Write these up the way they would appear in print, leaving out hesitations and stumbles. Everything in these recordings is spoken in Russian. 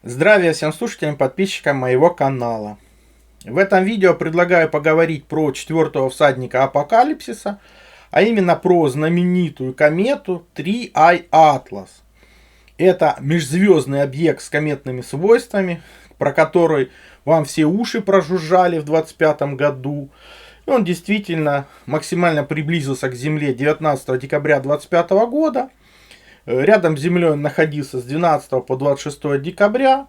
Здравия всем слушателям, подписчикам моего канала. В этом видео предлагаю поговорить про четвертого всадника апокалипсиса, а именно про знаменитую комету 3I Atlas. Это межзвездный объект с кометными свойствами, про который вам все уши прожужжали в 2025 году. И он действительно максимально приблизился к Земле 19 декабря 2025 года. Рядом с Землей он находился с 12 по 26 декабря.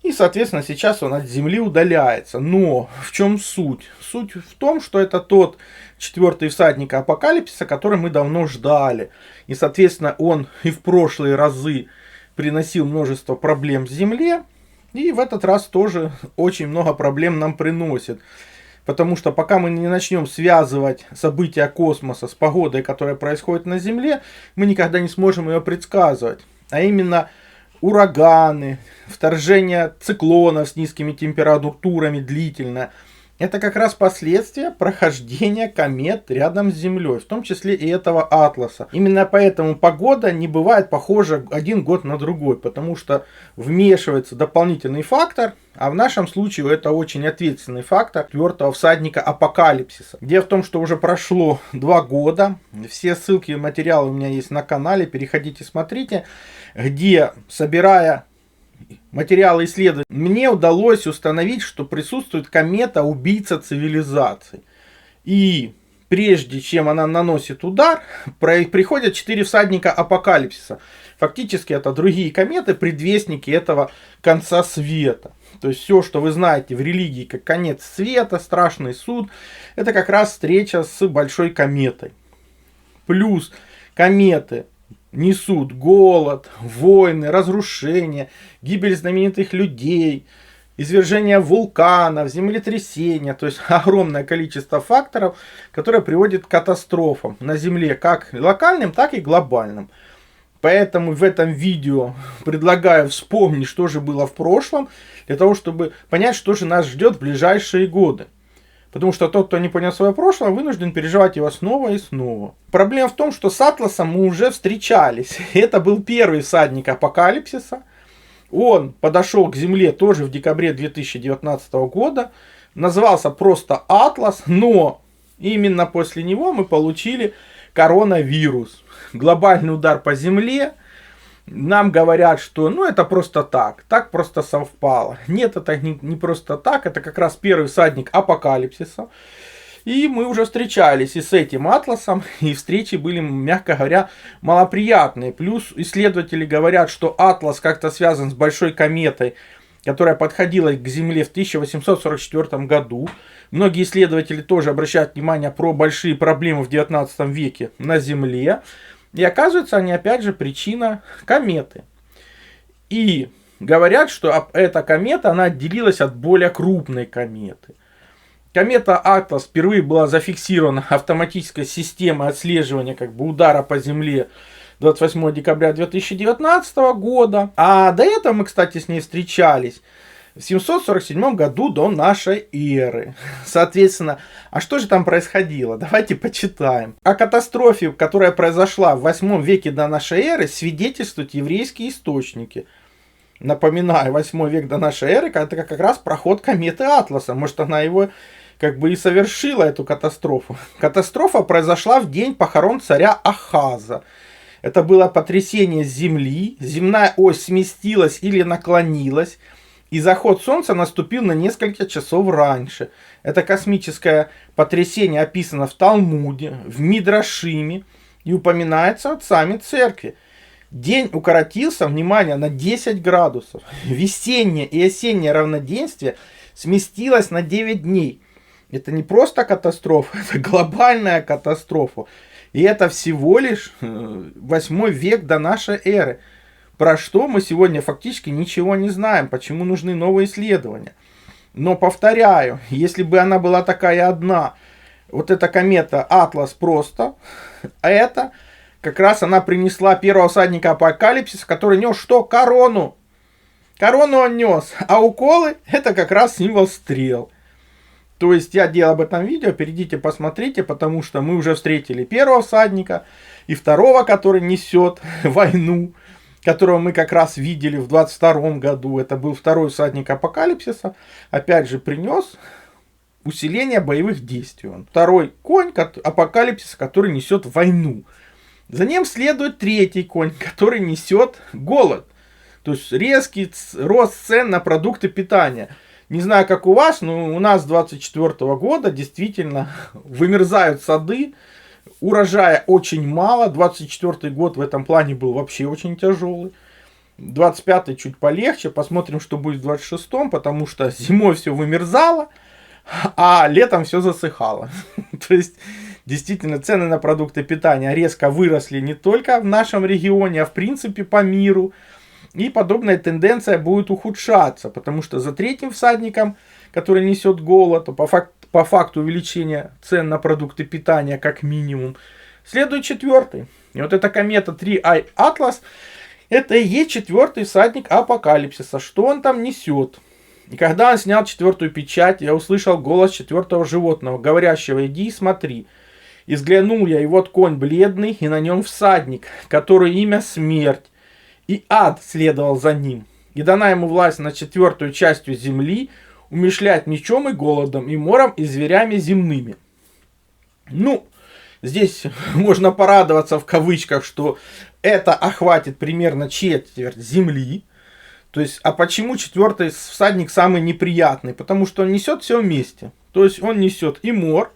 И, соответственно, сейчас он от Земли удаляется. Но в чем суть? Суть в том, что это тот четвертый всадник апокалипсиса, который мы давно ждали. И, соответственно, он и в прошлые разы приносил множество проблем Земле. И в этот раз тоже очень много проблем нам приносит. Потому что пока мы не начнем связывать события космоса с погодой, которая происходит на Земле, мы никогда не сможем ее предсказывать. А именно ураганы, вторжение циклонов с низкими температурами длительно. Это как раз последствия прохождения комет рядом с Землей, в том числе и этого Атласа. Именно поэтому погода не бывает похожа один год на другой, потому что вмешивается дополнительный фактор, а в нашем случае это очень ответственный фактор четвертого всадника апокалипсиса. Дело в том, что уже прошло 2 года, все ссылки и материалы у меня есть на канале, переходите, смотрите, где, собирая материалы исследований, мне удалось установить, что присутствует комета-убийца цивилизаций. И прежде чем она наносит удар, приходят 4 всадника апокалипсиса. Фактически это другие кометы, предвестники этого конца света. То есть все, что вы знаете в религии как конец света, страшный суд, это как раз встреча с большой кометой. Плюс кометы несут голод, войны, разрушения, гибель знаменитых людей, извержение вулканов, землетрясения. То есть огромное количество факторов, которые приводят к катастрофам на Земле, как локальным, так и глобальным. Поэтому в этом видео предлагаю вспомнить, что же было в прошлом, для того, чтобы понять, что же нас ждет в ближайшие годы. Потому что тот, кто не понял свое прошлое, вынужден переживать его снова и снова. Проблема в том, что с Атласом мы уже встречались. Это был первый всадник апокалипсиса. Он подошел к Земле тоже в декабре 2019 года. Назывался просто Атлас, но именно после него мы получили коронавирус. Глобальный удар по Земле. Нам говорят, что это просто так просто совпало. Нет, это не просто так, это как раз первый всадник апокалипсиса. И мы уже встречались и с этим Атласом, и встречи были, мягко говоря, малоприятные. Плюс исследователи говорят, что Атлас как-то связан с большой кометой, которая подходила к Земле в 1844 году. Многие исследователи тоже обращают внимание про большие проблемы в 19 веке на Земле. И оказывается, они опять же причина кометы. И говорят, что эта комета, она отделилась от более крупной кометы. Комета Атлас впервые была зафиксирована автоматической системой отслеживания удара по Земле 28 декабря 2019 года. А до этого мы, кстати, с ней встречались в 747 году до нашей эры. Соответственно, а что же там происходило? Давайте почитаем. О катастрофе, которая произошла в 8 веке до нашей эры, свидетельствуют еврейские источники. Напоминаю, 8 век до нашей эры, это как раз проход кометы Атласа. Может, она его и совершила, эту катастрофу. Катастрофа произошла в день похорон царя Ахаза. Это было потрясение Земли. Земная ось сместилась или наклонилась. И заход Солнца наступил на несколько часов раньше. Это космическое потрясение описано в Талмуде, в Мидрашиме и упоминается отцами церкви. День укоротился, внимание, на 10 градусов. Весеннее и осеннее равноденствие сместилось на 9 дней. Это не просто катастрофа, это глобальная катастрофа. И это всего лишь 8 век до нашей эры. Про что мы сегодня фактически ничего не знаем, почему нужны новые исследования. Но повторяю, если бы она была такая одна, вот эта комета Атлас просто, а это как раз она принесла первого всадника апокалипсиса, который нес что? Корону. Корону он нес, а уколы это как раз символ стрел. То есть я делал об этом видео, перейдите, посмотрите, потому что мы уже встретили первого всадника и второго, который несет войну. которого мы как раз видели в 22 году, это был второй всадник апокалипсиса, опять же принес усиление боевых действий. Он второй конь апокалипсиса, который несет войну. За ним следует третий конь, который несет голод. То есть резкий рост цен на продукты питания. Не знаю, как у вас, но у нас с 24 года действительно вымерзают сады, урожая очень мало. 24 год в этом плане был вообще очень тяжелый. 25 чуть полегче. Посмотрим, что будет в 26-м, потому что зимой все вымерзало, а летом все засыхало. То есть, действительно, цены на продукты питания резко выросли не только в нашем регионе, а в принципе по миру. И подобная тенденция будет ухудшаться, потому что за третьим всадником, который несет голод, по факту увеличения цен на продукты питания как минимум, следует четвертый. И вот эта комета 3I Atlas, это и есть четвертый всадник апокалипсиса. Что он там несет? И когда он снял четвертую печать, я услышал голос четвертого животного, говорящего: «Иди и смотри». И взглянул я, и вот конь бледный, и на нем всадник, который имя Смерть. И ад следовал за ним. И дана ему власть над четвертую частью земли, умешлять мечом и голодом, и мором, и зверями земными. Ну, здесь можно порадоваться в кавычках, что это охватит примерно четверть земли. То есть, а почему четвертый всадник самый неприятный? Потому что он несет все вместе. То есть, он несет и мор,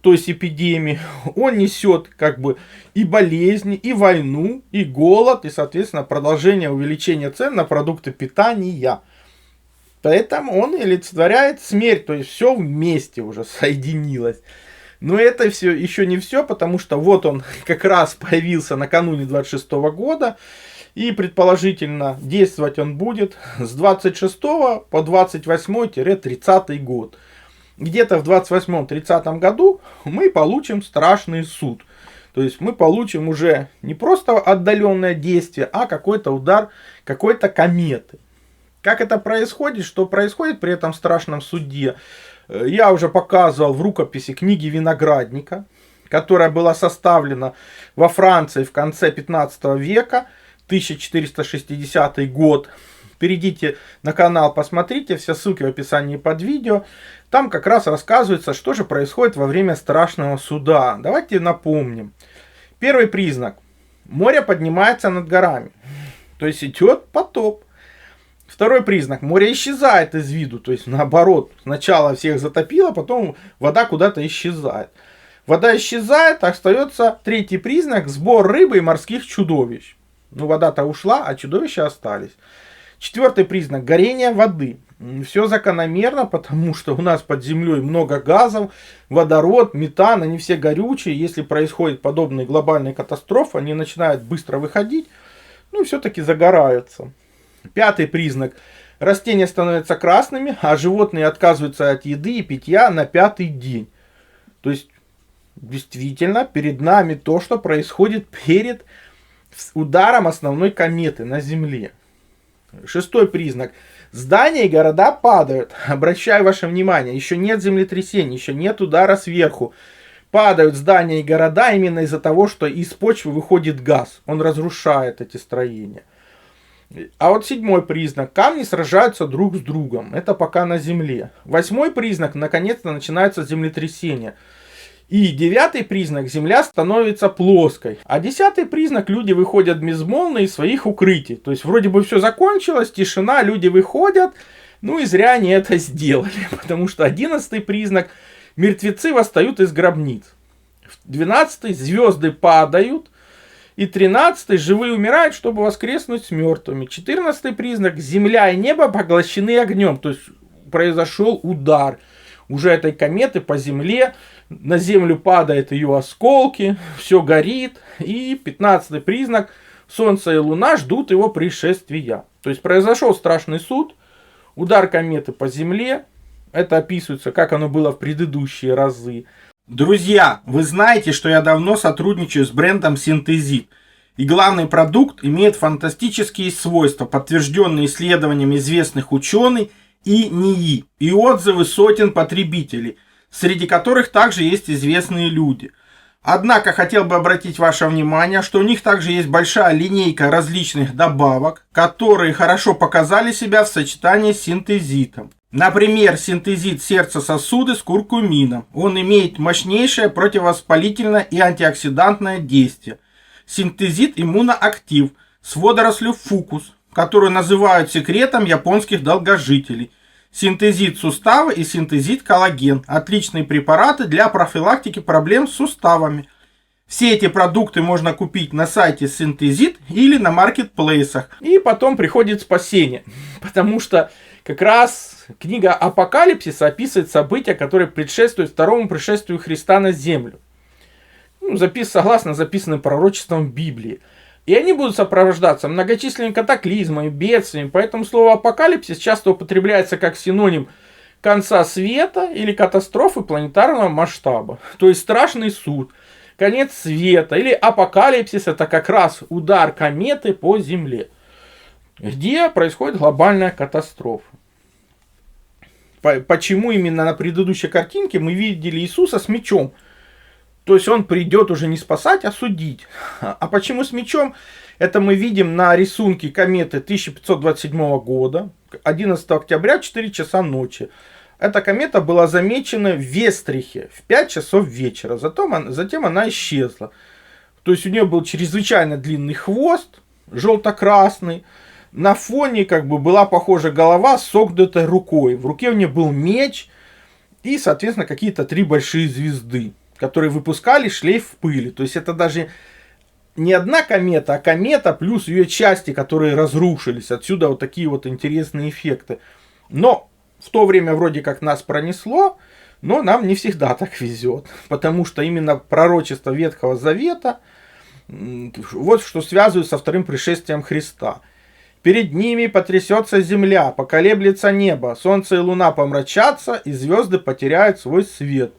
то есть эпидемии, он несет как бы и болезни, и войну, и голод, и, соответственно, продолжение увеличения цен на продукты питания. Поэтому он олицетворяет смерть, то есть все вместе уже соединилось. Но это все еще не все, потому что вот он как раз появился накануне 26 года, и предположительно действовать он будет с 26 по 28-30 год. Где-то в 28-30 году мы получим страшный суд. То есть мы получим уже не просто отдаленное действие, а какой-то удар какой-то кометы. Как это происходит, что происходит при этом страшном суде, я уже показывал в рукописи книги Виноградника, которая была составлена во Франции в конце 15 века, 1460 год. Перейдите на канал, посмотрите, все ссылки в описании под видео. Там как раз рассказывается, что же происходит во время страшного суда. Давайте напомним. Первый признак. Море поднимается над горами. То есть идет потоп. Второй признак. Море исчезает из виду. То есть наоборот. Сначала всех затопило, потом вода куда-то исчезает. Вода исчезает, остается третий признак. Сбор рыбы и морских чудовищ. Ну, вода-то ушла, а чудовища остались. Четвертый признак. Горение воды. Все закономерно, потому что у нас под землей много газов, водород, метан, они все горючие. Если происходит подобные глобальные катастрофы, они начинают быстро выходить, ну и все-таки загораются. Пятый признак. Растения становятся красными, а животные отказываются от еды и питья на 5-й день. То есть, действительно, перед нами то, что происходит перед ударом основной кометы на Земле. Шестой признак. Здания и города падают. Обращаю ваше внимание, еще нет землетрясений, еще нет удара сверху. Падают здания и города именно из-за того, что из почвы выходит газ. Он разрушает эти строения. А вот седьмой признак. Камни сражаются друг с другом. Это пока на Земле. Восьмой признак. Наконец-то начинается землетрясение. И девятый признак. Земля становится плоской. А десятый признак. Люди выходят безмолвно из своих укрытий. То есть вроде бы все закончилось. Тишина. Люди выходят. Ну и зря они это сделали. Потому что 11-й признак. Мертвецы восстают из гробниц. 12-й. Звезды падают. И 13-й. Живые умирают, чтобы воскреснуть с мертвыми. 14-й признак. Земля и небо поглощены огнем. То есть произошел удар уже этой кометы по земле. На землю падают ее осколки. Все горит. И 15-й признак. Солнце и луна ждут его пришествия. То есть произошел страшный суд. Удар кометы по земле. Это описывается, как оно было в предыдущие разы. Друзья, вы знаете, что я давно сотрудничаю с брендом Synthesit. И главный продукт имеет фантастические свойства, подтвержденные исследованиями известных ученых и НИИ, и отзывы сотен потребителей, среди которых также есть известные люди. Однако хотел бы обратить ваше внимание, что у них также есть большая линейка различных добавок, которые хорошо показали себя в сочетании с синтезитом. Например, синтезит сердца-сосуды с куркумином. Он имеет мощнейшее противовоспалительное и антиоксидантное действие. Синтезит иммуноактив с водорослью фукус, которую называют секретом японских долгожителей. Синтезит суставы и синтезит коллаген – отличные препараты для профилактики проблем с суставами. Все эти продукты можно купить на сайте Синтезит или на маркетплейсах. И потом приходит спасение, потому что как раз книга Апокалипсиса описывает события, которые предшествуют второму пришествию Христа на землю. Согласно записанным пророчествам Библии. И они будут сопровождаться многочисленными катаклизмами, бедствиями. Поэтому слово апокалипсис часто употребляется как синоним конца света или катастрофы планетарного масштаба. То есть страшный суд, конец света или апокалипсис — это как раз удар кометы по Земле, где происходит глобальная катастрофа. Почему именно на предыдущей картинке мы видели Иисуса с мечом? То есть он придет уже не спасать, а судить. А почему с мечом? Это мы видим на рисунке кометы 1527 года, 11 октября, 4 часа ночи. Эта комета была замечена в Вестрихе в 5 часов вечера. Затем она исчезла. То есть у нее был чрезвычайно длинный хвост, желто-красный. На фоне была похожа голова с согнутой рукой. В руке у нее был меч и, соответственно, какие-то 3 большие звезды, которые выпускали шлейф пыли. То есть это даже не одна комета, а комета плюс ее части, которые разрушились. Отсюда вот такие вот интересные эффекты. Но в то время вроде как нас пронесло, но нам не всегда так везет. Потому что именно пророчество Ветхого Завета, вот что связывают со вторым пришествием Христа. Перед ними потрясется земля, поколеблется небо, солнце и луна помрачатся, и звезды потеряют свой свет.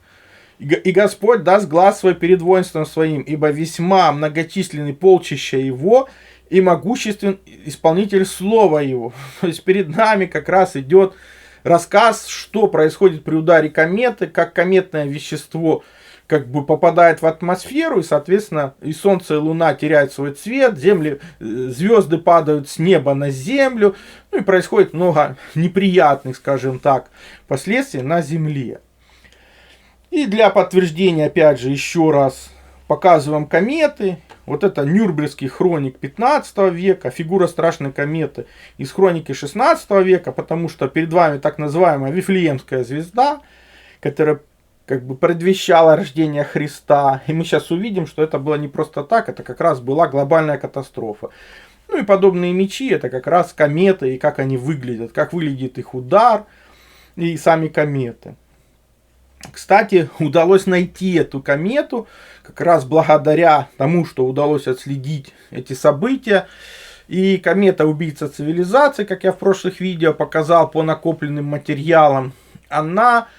И Господь даст глаз свой перед воинством своим, ибо весьма многочисленный полчища его и могуществен исполнитель слова его. То есть перед нами как раз идет рассказ, что происходит при ударе кометы, как кометное вещество попадает в атмосферу, и, соответственно, и солнце, и луна теряют свой цвет, звезды падают с неба на землю, и происходит много неприятных, скажем так, последствий на земле. И для подтверждения, опять же, еще раз показываем кометы. Вот это Нюрнбергский хроник 15 века, фигура страшной кометы из хроники 16 века, потому что перед вами так называемая Вифлеемская звезда, которая предвещала рождение Христа. И мы сейчас увидим, что это было не просто так, это как раз была глобальная катастрофа. И подобные мечи — это как раз кометы, и как они выглядят, как выглядит их удар, и сами кометы. Кстати, удалось найти эту комету как раз благодаря тому, что удалось отследить эти события. И комета — убийца цивилизации, как я в прошлых видео показал по накопленным материалам, она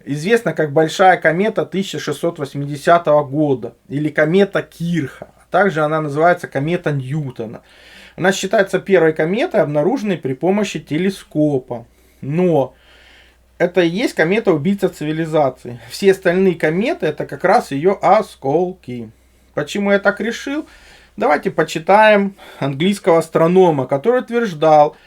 известна как Большая комета 1680 года или комета Кирха. Также она называется комета Ньютона. Она считается первой кометой, обнаруженной при помощи телескопа. Но это и есть комета-убийца цивилизации. Все остальные кометы — это как раз ее осколки. Почему я так решил? Давайте почитаем английского астронома, который утверждал,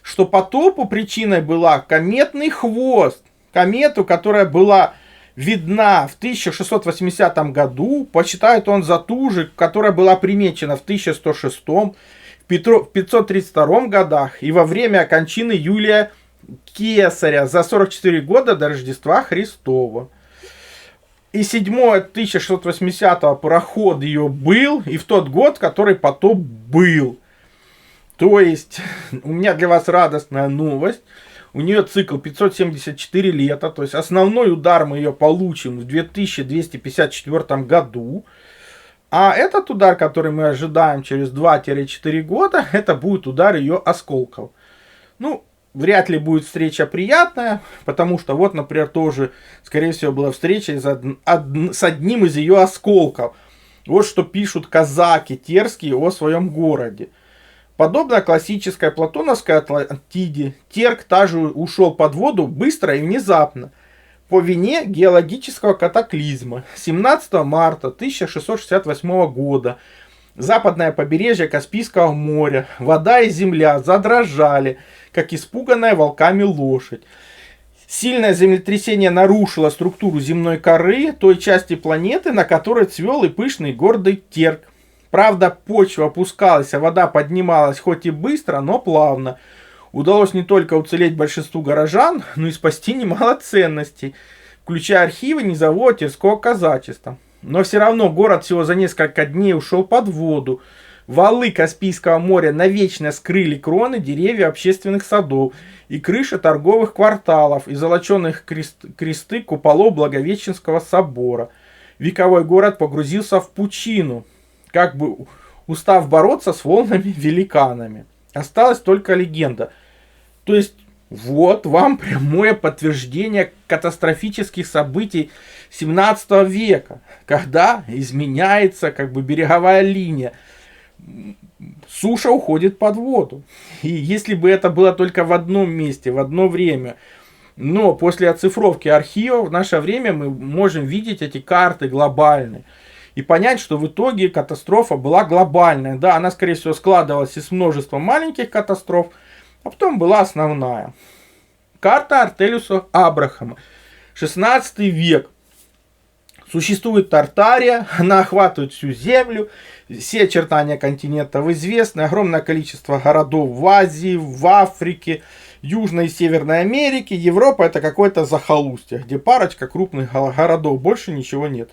что потопу причиной была кометный хвост. Комету, которая была видна в 1680 году, посчитает он за ту же, которая была примечена в 1106, в 532 годах и во время кончины Юлия Кесаря за 44 года до Рождества Христова. И 7-е 1680-го пароход ее был, и в тот год, который потоп был. То есть, у меня для вас радостная новость. У нее цикл 574 лета, то есть основной удар мы ее получим в 2254 году. А этот удар, который мы ожидаем через 2-4 года, это будет удар ее осколков. Вряд ли будет встреча приятная, потому что вот, например, тоже, скорее всего, была встреча с одним из ее осколков. Вот что пишут казаки терские о своем городе. Подобно классической платоновской Атлантиде, Терк также ушел под воду быстро и внезапно. по вине геологического катаклизма. 17 марта 1668 года западное побережье Каспийского моря, вода и земля задрожали, как испуганная волками лошадь. Сильное землетрясение нарушило структуру земной коры, той части планеты, на которой цвел и пышный гордый терк. Правда, почва опускалась, а вода поднималась хоть и быстро, но плавно. Удалось не только уцелеть большинству горожан, но и спасти немало ценностей, включая архивы низового Терского казачества. Но все равно город всего за несколько дней ушел под воду. Валы Каспийского моря навечно скрыли кроны деревьев общественных садов и крыши торговых кварталов и золоченых кресты куполов Благовещенского собора. Вековой город погрузился в пучину, как бы устав бороться с волнами-великанами. Осталась только легенда. То есть, вот вам прямое подтверждение катастрофических событий 17 века, когда изменяется как бы береговая линия. Суша уходит под воду. И если бы это было только в одном месте, в одно время, но после оцифровки архивов в наше время мы можем видеть эти карты глобальные и понять, что в итоге катастрофа была глобальная. Да, она, скорее всего, складывалась из множества маленьких катастроф, а потом была основная. Карта Артелиуса Абрахама. 16 век. Существует Тартария, она охватывает всю землю, все очертания континентов известны, огромное количество городов в Азии, в Африке, Южной и Северной Америке. Европа это какое-то захолустье, где парочка крупных городов, больше ничего нет.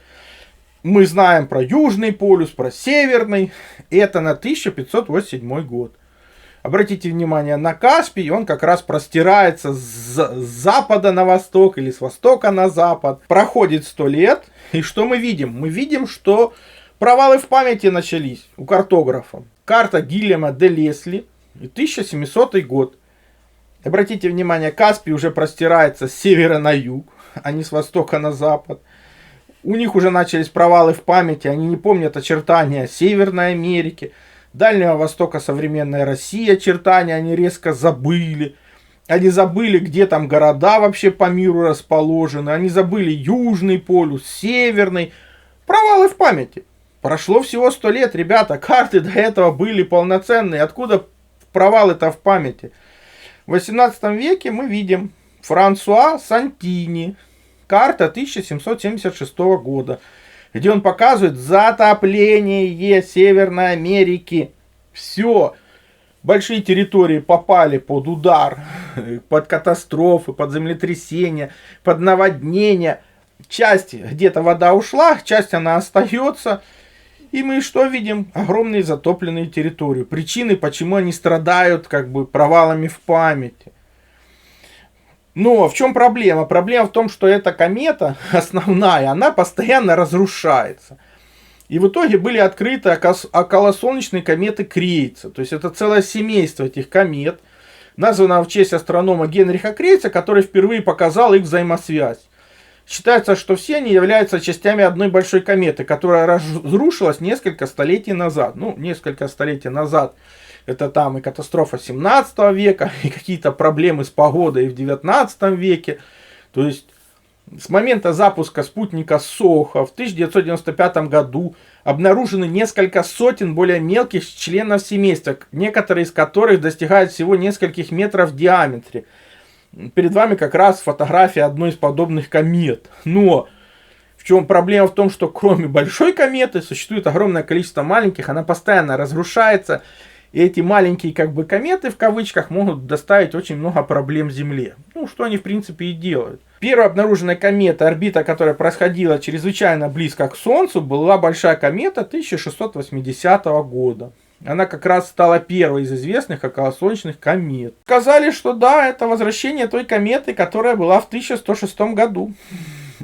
Мы знаем про Южный полюс, про Северный, это на 1587 год. Обратите внимание на Каспий, он как раз простирается с запада на восток или с востока на запад. Проходит 100 лет, и что мы видим? Мы видим, что провалы в памяти начались у картографа. Карта Гильяма де Лесли, 1700 год. Обратите внимание, Каспий уже простирается с севера на юг, а не с востока на запад. У них уже начались провалы в памяти, они не помнят очертания Северной Америки. Дальнего Востока, современной России, очертания они резко забыли. Они забыли, где там города вообще по миру расположены. Они забыли Южный полюс, Северный. Провалы в памяти. Прошло всего 100 лет, ребята. Карты до этого были полноценные. Откуда провалы-то в памяти? В 18 веке мы видим Франсуа Сантини. Карта 1776 года. Где он показывает затопление Северной Америки. Все. Большие территории попали под удар, под катастрофы, под землетрясения, под наводнения. Часть где-то вода ушла, часть она остается. И мы что видим? Огромные затопленные территории. Причины, почему они страдают как бы провалами в памяти. Но в чем проблема? Проблема в том, что эта комета основная, она постоянно разрушается. И в итоге были открыты околосолнечные кометы Крейца. То есть это целое семейство этих комет, названное в честь астронома Генриха Крейца, который впервые показал их взаимосвязь. Считается, что все они являются частями одной большой кометы, которая разрушилась несколько столетий назад. Ну, несколько столетий назад. Это там и катастрофа 17 века, и какие-то проблемы с погодой в 19 веке. То есть с момента запуска спутника Сохо в 1995 году обнаружены несколько сотен более мелких членов семейства, некоторые из которых достигают всего нескольких метров в диаметре. Перед вами как раз фотография одной из подобных комет. Но в чем проблема? В том, что кроме большой кометы существует огромное количество маленьких, она постоянно разрушается. И эти маленькие как бы кометы в кавычках могут доставить очень много проблем Земле. Ну, что они в принципе и делают. Первая обнаруженная комета, орбита которая происходила чрезвычайно близко к Солнцу, была большая комета 1680 года. Она как раз стала первой из известных околосолнечных комет. Сказали, что да, это возвращение той кометы, которая была в 1106 году.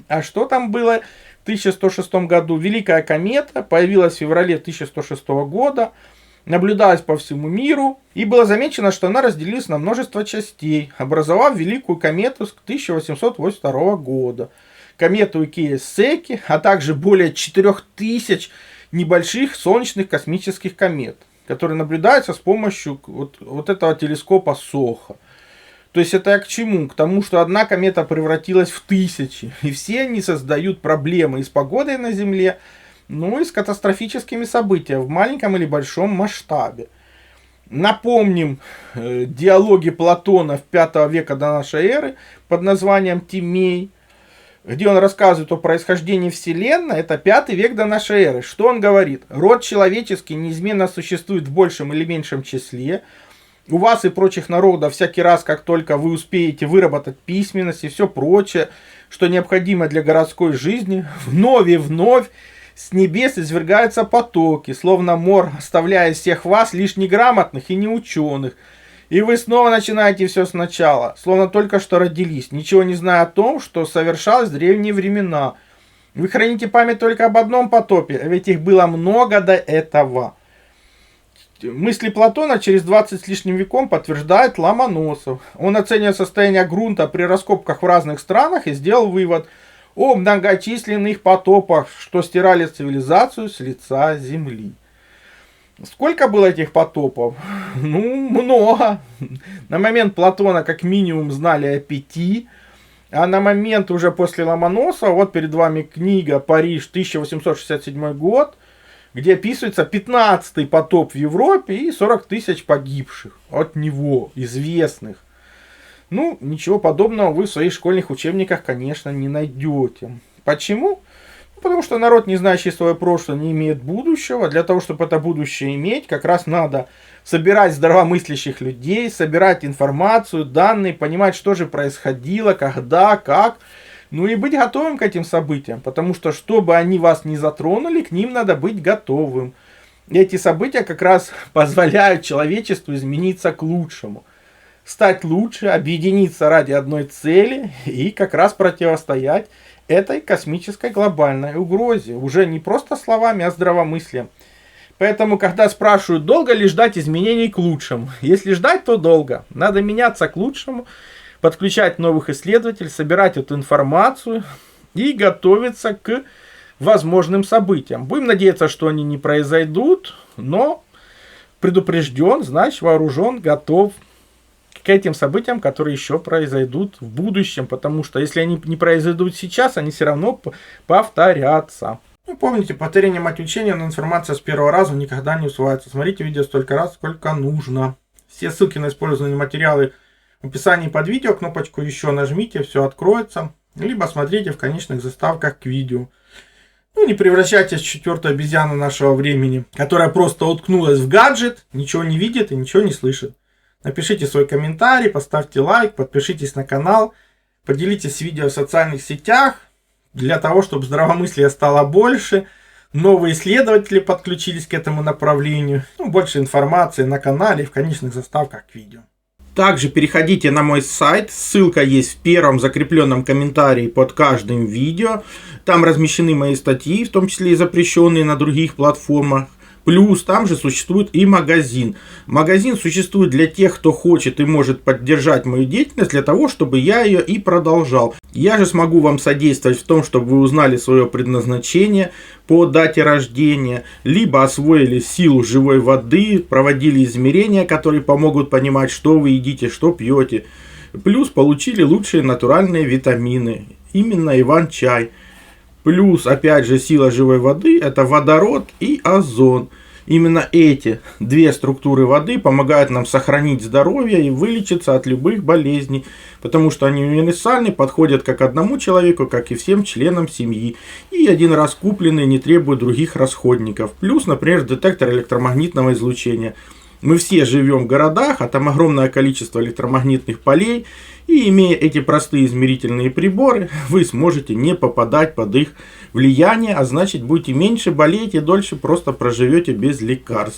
А что там было в 1106 году? Великая комета появилась в феврале 1106 года. Наблюдалась по всему миру, и было замечено, что она разделилась на множество частей, образовав великую комету с 1882 года. Комету Икея-Секи, а также более 4000 небольших солнечных космических комет, которые наблюдаются с помощью вот этого телескопа Сохо. То есть это к чему? К тому, что одна комета превратилась в тысячи. И все они создают проблемы и с погодой на Земле, ну и с катастрофическими событиями в маленьком или большом масштабе. Напомним диалоги Платона в V века до нашей эры под названием Тимей, где он рассказывает о происхождении Вселенной. Это 5 век до нашей эры. Что он говорит? Род человеческий неизменно существует в большем или меньшем числе. У вас и прочих народов всякий раз, как только вы успеете выработать письменность и все прочее, что необходимо для городской жизни, вновь и вновь с небес извергаются потоки, словно мор, оставляя всех вас лишь неграмотных и неученых. И вы снова начинаете все сначала, словно только что родились, ничего не зная о том, что совершалось в древние времена. Вы храните память только об одном потопе, а ведь их было много до этого. Мысли Платона через 20 с лишним веком подтверждает Ломоносов. Он оценивает состояние грунта при раскопках в разных странах и сделал вывод о многочисленных потопах, что стирали цивилизацию с лица земли. Сколько было этих потопов? Ну, много. На момент Платона как минимум знали о 5, а на момент уже после Ломоносова, вот перед вами книга «Париж, 1867 год», где описывается 15-й потоп в Европе и 40 тысяч погибших от него, известных. Ну, ничего подобного вы в своих школьных учебниках, конечно, не найдете. Почему? Потому что народ, не знающий свое прошлое, не имеет будущего. Для того, чтобы это будущее иметь, как раз надо собирать здравомыслящих людей, собирать информацию, данные, понимать, что же происходило, когда, как. Ну и быть готовым к этим событиям. Потому что, чтобы они вас не затронули, к ним надо быть готовым. И эти события как раз позволяют человечеству измениться к лучшему. Стать лучше, объединиться ради одной цели и как раз противостоять этой космической глобальной угрозе. Уже не просто словами, а здравомыслием. Поэтому, когда спрашивают, долго ли ждать изменений к лучшему, если ждать, то долго. Надо меняться к лучшему, подключать новых исследователей, собирать эту информацию и готовиться к возможным событиям. Будем надеяться, что они не произойдут, но предупрежден, значит вооружен, готов к этим событиям, которые еще произойдут в будущем, потому что если они не произойдут сейчас, они все равно повторятся. Ну, помните, повторение мать учения, но информация с первого раза никогда не усваивается. Смотрите видео столько раз, сколько нужно. Все ссылки на использованные материалы в описании под видео, кнопочку еще нажмите, все откроется. Либо смотрите в конечных заставках к видео. Ну, не превращайтесь в 4-ю обезьяну нашего времени, которая просто уткнулась в гаджет, ничего не видит и ничего не слышит. Напишите свой комментарий, поставьте лайк, подпишитесь на канал, поделитесь видео в социальных сетях, для того, чтобы здравомыслия стало больше, новые исследователи подключились к этому направлению, ну, больше информации на канале и в конечных заставках к видео. Также переходите на мой сайт, ссылка есть в первом закрепленном комментарии под каждым видео, там размещены мои статьи, в том числе и запрещенные на других платформах. Плюс там же существует и магазин. Магазин существует для тех, кто хочет и может поддержать мою деятельность, для того, чтобы я ее и продолжал. Я же смогу вам содействовать в том, чтобы вы узнали свое предназначение по дате рождения, либо освоили силу живой воды, проводили измерения, которые помогут понимать, что вы едите, что пьете. Плюс получили лучшие натуральные витамины, именно Иван-чай. Плюс, опять же, сила живой воды – это водород и озон. Именно эти две структуры воды помогают нам сохранить здоровье и вылечиться от любых болезней, потому что они универсальны, подходят как одному человеку, как и всем членам семьи. И один раз купленные не требуют других расходников. Плюс, например, детектор электромагнитного излучения. Мы все живем в городах, а там огромное количество электромагнитных полей, и имея эти простые измерительные приборы, вы сможете не попадать под их влияние, а значит будете меньше болеть и дольше просто проживете без лекарств.